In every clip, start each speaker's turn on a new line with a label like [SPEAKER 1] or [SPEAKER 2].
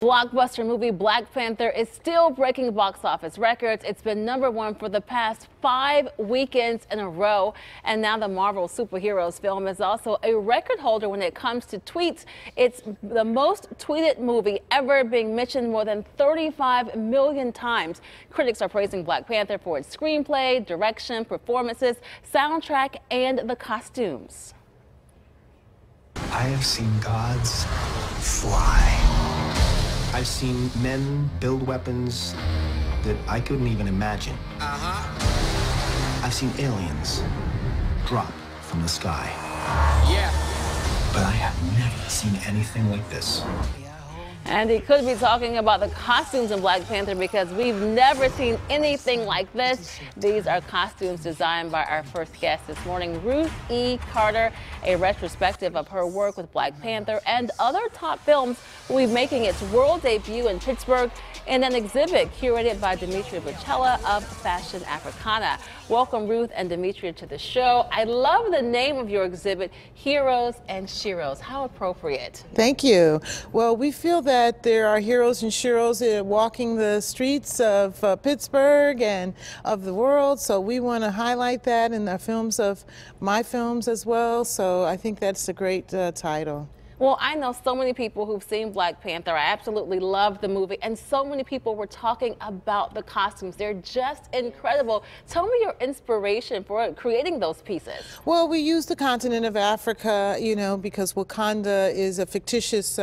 [SPEAKER 1] Blockbuster movie Black Panther is still breaking box office records. It's been #1 for the past 5 weekends in a row. And now the Marvel superheroes film is also a record holder when it comes to tweets. It's the most tweeted movie ever, being mentioned more than 35 million times. Critics are praising Black Panther for its screenplay, direction, performances, soundtrack, and the costumes.
[SPEAKER 2] I have seen gods fly. I've seen men build weapons that I couldn't even imagine. I've seen aliens drop from the sky. Yeah. But I have never seen anything like this.
[SPEAKER 1] And he could be talking about the costumes in Black Panther, because we've never seen anything like this. These are costumes designed by our first guest this morning, Ruth E. Carter. A retrospective of her work with Black Panther and other top films will be making its world debut in Pittsburgh in an exhibit curated by Demitria Boccella of Fashion Africana. Welcome, Ruth and Demitria, to the show. I love the name of your exhibit, Heroes and Sheroes. How appropriate.
[SPEAKER 3] Thank you. Well, we feel that there are heroes and sheroes walking the streets of Pittsburgh and of the world, so we want to highlight that in the films of my films as well, so I think that's a great title.
[SPEAKER 1] Well, I know so many people who've seen Black Panther. I absolutely love the movie, and so many people were talking about the costumes. They're just incredible. Tell me your inspiration for creating those pieces.
[SPEAKER 3] Well, we use the continent of Africa, you know, because Wakanda is a fictitious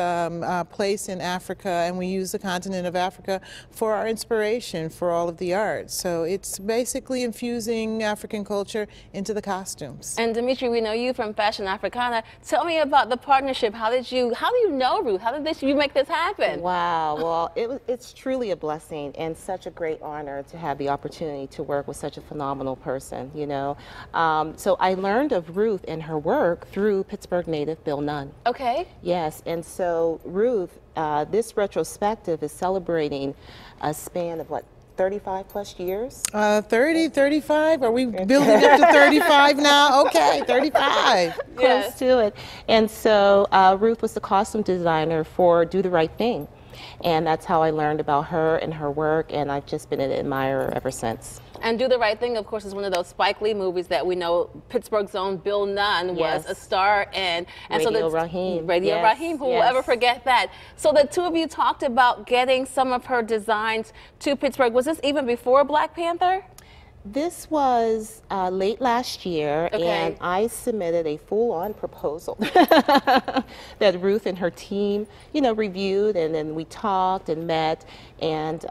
[SPEAKER 3] place in Africa, and we use the continent of Africa for our inspiration for all of the art. So it's basically infusing African culture into the costumes.
[SPEAKER 1] And Demitria, we know you from Fashion Africana. Tell me about the partnership. How do you know Ruth? How did you make this happen?
[SPEAKER 4] Wow, well, it's truly a blessing and such a great honor to have the opportunity to work with such a phenomenal person, you know. So I learned of Ruth and her work through Pittsburgh native Bill Nunn.
[SPEAKER 1] Okay.
[SPEAKER 4] Yes, and so Ruth, this retrospective is celebrating a span of what, 35 plus years?
[SPEAKER 3] 30, 35? Are we building up to 35 now? Okay, 35.
[SPEAKER 4] Close to it. And so Ruth was the costume designer for Do the Right Thing. And that's how I learned about her and her work, and I've just been an admirer ever since.
[SPEAKER 1] And Do the Right Thing, of course, is one of those Spike Lee movies that we know Pittsburgh's own Bill Nunn was a star in. And
[SPEAKER 4] Radio Raheem.
[SPEAKER 1] Radio Raheem, who will ever forget that? So the two of you talked about getting some of her designs to Pittsburgh. Was this even before Black Panther?
[SPEAKER 4] This was late last year, and I submitted a full-on proposal that Ruth and her team, you know, reviewed, and then we talked and met, and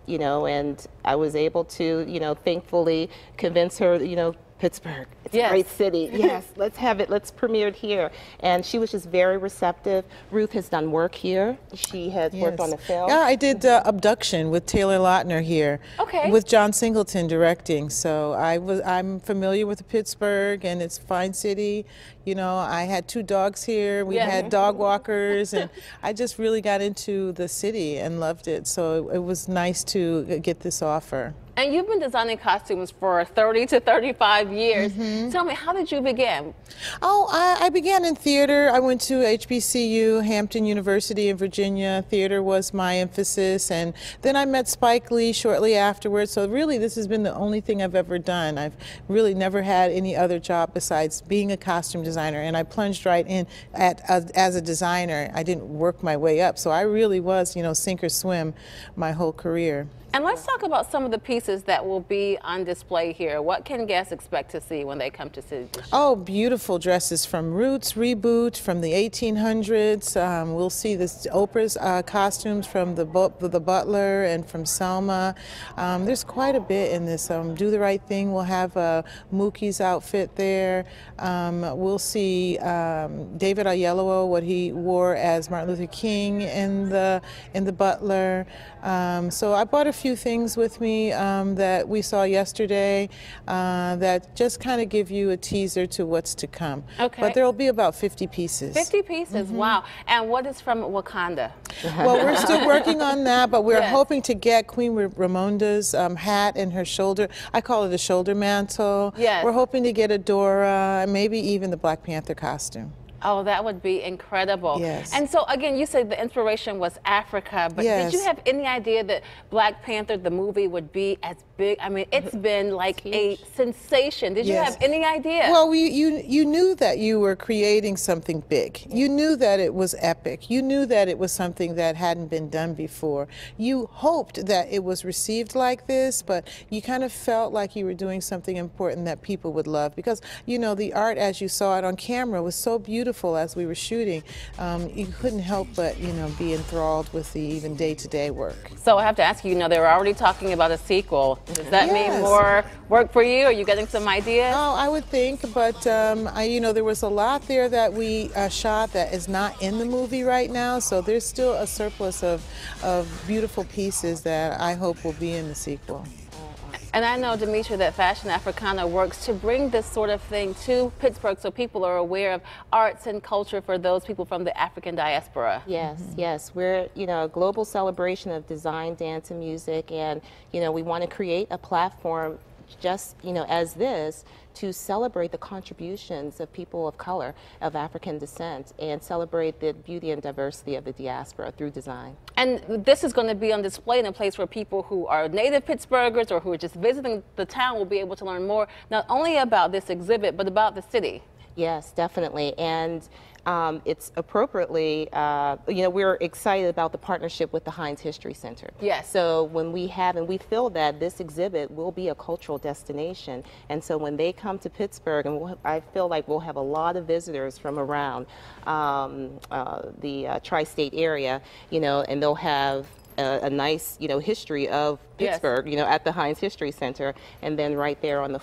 [SPEAKER 4] you know, and I was able to, you know, thankfully convince her, you know, Pittsburgh, it's a great city. Yes, let's have it. Let's premiere it here. And she was just very receptive. Ruth has done work here. She has worked on the film.
[SPEAKER 3] Yeah, I did Abduction with Taylor Lautner here.
[SPEAKER 1] Okay.
[SPEAKER 3] With John Singleton directing. So I'm familiar with Pittsburgh, and it's a fine city. You know, I had 2 dogs here. We had dog walkers, and I just really got into the city and loved it. So it was nice to get this offer.
[SPEAKER 1] And you've been designing costumes for 30 to 35 years. Tell me, how did you begin?
[SPEAKER 3] Oh, I began in theater. I went to HBCU, Hampton University in Virginia. Theater was my emphasis. And then I met Spike Lee shortly afterwards. So really, this has been the only thing I've ever done. I've really never had any other job besides being a costume designer. And I plunged right in as a designer. I didn't work my way up. So I really was, you know, sink or swim my whole career.
[SPEAKER 1] And let's talk about some of the pieces that will be on display here. What can guests expect to see when they come to see the show?
[SPEAKER 3] Oh, beautiful dresses from Roots, Reboot, from the 1800s. We'll see this Oprah's costumes from the Butler and from Selma. There's quite a bit in this. Do the Right Thing. We'll have Mookie's outfit there. We'll see David Oyelowo, what he wore as Martin Luther King in the Butler. So I bought a few things with me that we saw yesterday that just kind of give you a teaser to what's to come. Okay. But there will be about 50 pieces.
[SPEAKER 1] 50 pieces, wow. And what is from Wakanda?
[SPEAKER 3] Well, we're still working on that, but we're hoping to get Queen Ramonda's hat and her shoulder, I call it a shoulder mantle. Yes. We're hoping to get a Dora, maybe even the Black Panther costume.
[SPEAKER 1] Oh, that would be incredible.
[SPEAKER 3] Yes.
[SPEAKER 1] And so again, you said the inspiration was Africa, but
[SPEAKER 3] yes.
[SPEAKER 1] did you have any idea that Black Panther, the movie, would be as big? I mean, it's been like a sensation. Did you
[SPEAKER 3] yes.
[SPEAKER 1] have any idea?
[SPEAKER 3] Well, you knew that you were creating something big. You knew that it was epic. You knew that it was something that hadn't been done before. You hoped that it was received like this, but you kind of felt like you were doing something important that people would love, because, you know, the art as you saw it on camera was so beautiful as we were shooting. You couldn't help but, you know, be enthralled with the even day-to-day work.
[SPEAKER 1] So I have to ask you, you know, they were already talking about a sequel. Does that
[SPEAKER 3] yes.
[SPEAKER 1] mean more work for you? Are you getting some ideas?
[SPEAKER 3] Oh, I would think, but you know, there was a lot there that we shot that is not in the movie right now, so there's still a surplus of beautiful pieces that I hope will be in the sequel.
[SPEAKER 1] And I know, Demitria, that Fashion Africana works to bring this sort of thing to Pittsburgh so people are aware of arts and culture for those people from the African diaspora.
[SPEAKER 4] Yes, yes. We're, you know, a global celebration of design, dance, and music, and, you know, we want to create a platform just, you know, as this, to celebrate the contributions of people of color, of African descent, and celebrate the beauty and diversity of the diaspora through design.
[SPEAKER 1] And this is going to be on display in a place where people who are native Pittsburghers or who are just visiting the town will be able to learn more, not only about this exhibit, but about the city. Yes, definitely. And it's appropriately, you know, we're excited about the partnership with the Heinz History Center. Yes. So when we have, and we feel that this exhibit will be a cultural destination, and so when they come to Pittsburgh, and I feel like we'll have a lot of visitors from around the tri-state area, you know, and they'll have a nice, you know, history of Pittsburgh, yes, you know, at the Heinz History Center, and then right there on the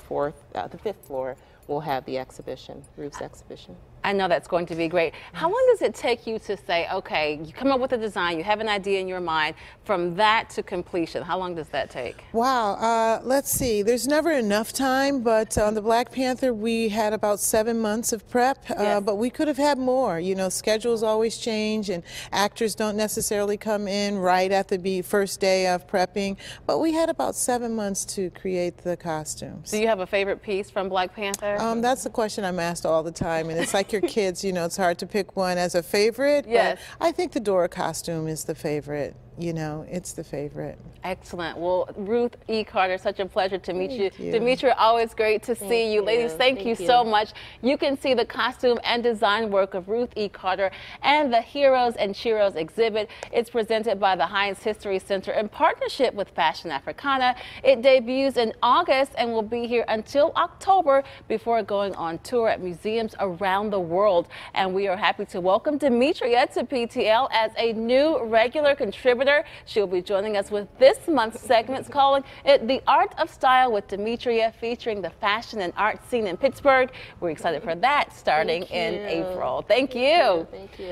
[SPEAKER 1] fifth floor, we'll have the exhibition, Ruth's exhibition. I know that's going to be great. How long does it take you to say, okay, you come up with a design, you have an idea in your mind, from that to completion? How long does that take?
[SPEAKER 3] Wow, let's see. There's never enough time, but on the Black Panther, we had about 7 months of prep, yes, but we could have had more. You know, schedules always change, and actors don't necessarily come in right at the first day of prepping, but we had about 7 months to create the costumes.
[SPEAKER 1] Do you have a favorite piece from Black Panther?
[SPEAKER 3] That's the question I'm asked all the time, and it's like your kids, you know, it's hard to pick one as a favorite.
[SPEAKER 1] Yes.
[SPEAKER 3] But I think the Dora costume is the favorite. You know, it's the favorite.
[SPEAKER 1] Excellent. Well, Ruth E. Carter, such a pleasure to meet you. Demitria, always great to see you. Ladies, thank you so much. You can see the costume and design work of Ruth E. Carter and the Heroes and Sheroes exhibit. It's presented by the Heinz History Center in partnership with Fashion Africana. It debuts in August and will be here until October before going on tour at museums around the world. And we are happy to welcome Demitria to PTL as a new regular contributor. She'll be joining us with this month's segments, calling it The Art of Style with Demitria, featuring the fashion and art scene in Pittsburgh. We're excited for that starting in April. Thank you. Thank you.